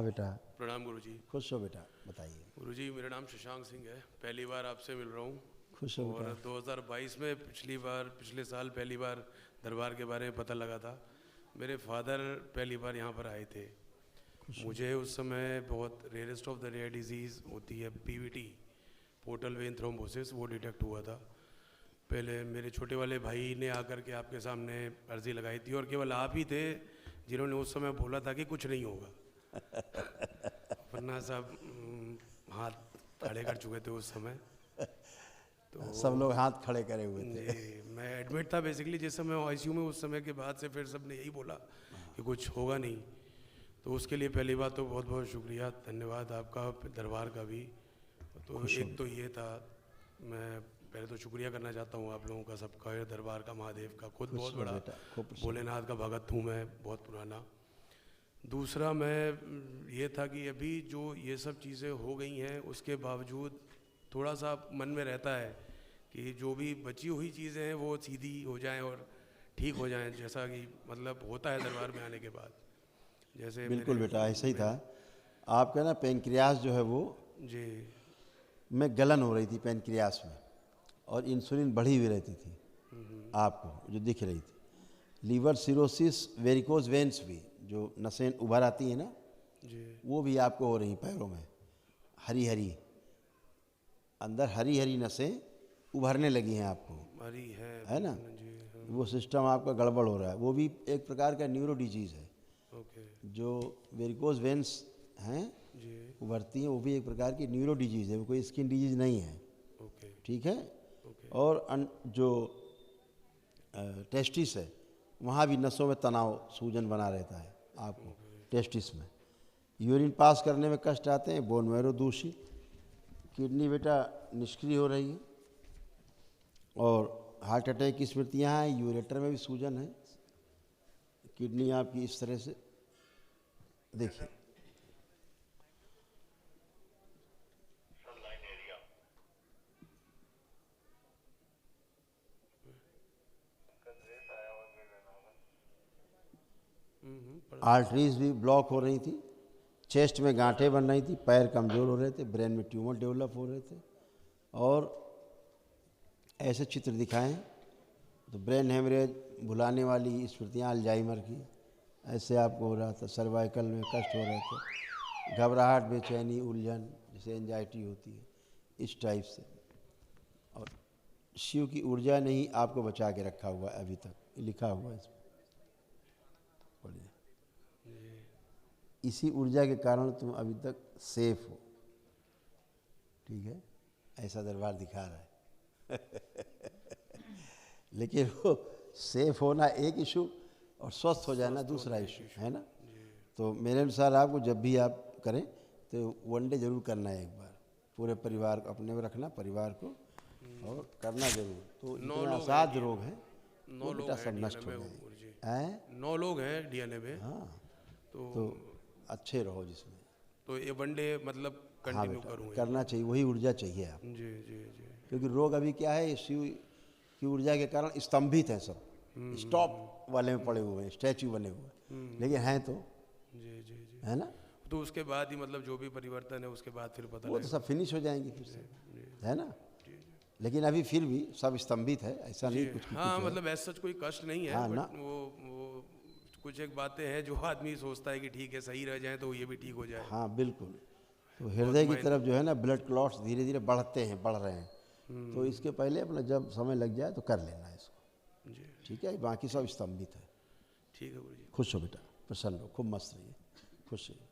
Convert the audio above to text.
हाँ बेटा। प्रणाम गुरुजी। खुश हो बेटा, बताइए। गुरुजी मेरा नाम शशांक सिंह है, पहली बार आपसे मिल रहा हूँ। खुश हो और बेटा। 2022 में पिछले साल पहली बार दरबार के बारे में पता लगा था। मेरे फादर पहली बार यहाँ पर आए थे। मुझे उस समय बहुत rarest of the rare disease होती है पीवीटी, पोर्टल वेन थ्रोम्बोसिस, वो डिटेक्ट हुआ था। पहले मेरे छोटे वाले भाई ने आकर के आपके सामने अर्जी लगाई थी और केवल आप ही थे जिन्होंने उस समय बोला था कि कुछ नहीं होगा। वरना सब हाथ खड़े कर चुके थे उस समय। तो सब लोग हाथ खड़े करे हुए थे। जी, मैं एडमिट था बेसिकली जिस समय आईसीयू में। उस समय के बाद से फिर सब ने यही बोला कि कुछ होगा नहीं। तो उसके लिए पहली बात तो बहुत बहुत शुक्रिया, धन्यवाद आपका, दरबार का भी। तो एक तो ये था, मैं पहले तो शुक्रिया करना चाहता हूँ आप लोगों का, सबका, दरबार का, महादेव का। खुद बहुत बड़ा भोलेनाथ का भगत हूँ मैं, बहुत पुराना। दूसरा मैं ये था कि अभी जो ये सब चीज़ें हो गई हैं उसके बावजूद थोड़ा सा मन में रहता है कि जो भी बची हुई चीज़ें हैं वो सीधी हो जाएं और ठीक हो जाएं, जैसा कि मतलब होता है दरबार में आने के बाद। जैसे बिल्कुल बेटा, ऐसा ही था। आपका ना पेनक्रियास जो है वो जी में गलन हो रही थी पेनक्रियास में, और इंसुलिन बढ़ी हुई रहती थी आपको, जो दिख रही थी। लीवर सिरोसिस, वेरिकोज वेंस भी, जो नसें उभर आती हैं ना, जी वो भी आपको हो रही पैरों में, हरी हरी, अंदर हरी हरी नसें उभरने लगी हैं आपको, हरी है ना। जी वो सिस्टम आपका गड़बड़ हो रहा है। वो भी एक प्रकार का न्यूरो डिजीज़ है। ओके जो वेरिकोज वेंस हैं जी उभरती हैं, वो भी एक प्रकार की न्यूरो डिजीज़ है, वो कोई स्किन डिजीज़ नहीं है। ओके ठीक है। ओके और जो टेस्टिस है, वहाँ भी नसों में तनाव, सूजन बना रहता है आपको टेस्टिस में। यूरिन पास करने में कष्ट आते हैं, बोन मैरो दूषित, किडनी बेटा निष्क्रिय हो रही है, और हार्ट अटैक की स्मृतियाँ हैं, यूरेटर में भी सूजन है, किडनी आपकी इस तरह से देखिए। आर्टरीज भी ब्लॉक हो रही थी, चेस्ट में गांठें बन रही थी, पैर कमज़ोर हो रहे थे, ब्रेन में ट्यूमर डेवलप हो रहे थे। और ऐसे चित्र दिखाएं तो ब्रेन हेमरेज, भुलाने वाली स्मृतियाँ, अल्जाइमर की, ऐसे आपको हो रहा था। सर्वाइकल में कष्ट हो रहे थे, घबराहट, बेचैनी, उलझन, जैसे एंजाइटी होती है, इस टाइप से। और शिव की ऊर्जा ने ही आपको बचा के रखा हुआ है अभी तक, लिखा हुआ है इसमें, पढ़िए। इसी ऊर्जा के कारण तुम अभी तक सेफ हो। ठीक है, ऐसा दरबार दिखा रहा है। लेकिन वो सेफ होना एक इशू और स्वस्थ हो जाना दूसरा इशू है ना। तो मेरे अनुसार आपको जब भी आप करें तो वनडे जरूर करना है एक बार, पूरे परिवार को अपने में रखना, परिवार को, और करना जरूर। तो इतने असाध्य रोग हैं, वो बेटा सब नष्ट हो जाएंगे। 9 लोग हैं डीएनए में। हाँ, तो अच्छे रहो जिसमें। तो ये वनडे मतलब हाँ कंटिन्यू बेटा, करूँगा करना चाहिए, वही ऊर्जा चाहिए आप। जी जी जी क्योंकि रोग अभी क्या है, शिव की ऊर्जा के कारण स्तंभित हैं सब, स्टॉप वाले में पड़े हुए हैं, स्टैचू बने हुए हैं, लेकिन हैं तो, जी जी जी। है ना। तो उसके बाद ही मतलब जो भी परिवर्तन है उसके बाद फिर पता वो तो लगेगा। सब फिनिश हो जाएंगे फिर से, है ना। लेकिन अभी फिर भी सब स्तंभित है, ऐसा नहीं कुछ हाँ कुछ मतलब ऐसा कोई कष्ट नहीं है। हाँ बट ना। वो कुछ एक बातें हैं जो आदमी सोचता है कि ठीक है सही रह जाए तो ये भी ठीक हो जाए। हाँ बिल्कुल। तो हृदय की तरफ जो है ना, ब्लड क्लॉट्स धीरे धीरे बढ़ते हैं, बढ़ रहे हैं। तो इसके पहले अपना जब समय लग जाए तो कर लेना इसको। जी ठीक है, बाकी सब स्तंभित है। ठीक है गुरुजी। खुश हो बेटा, प्रसन्न हो, खूब मस्त रहिए, खुश रहिए।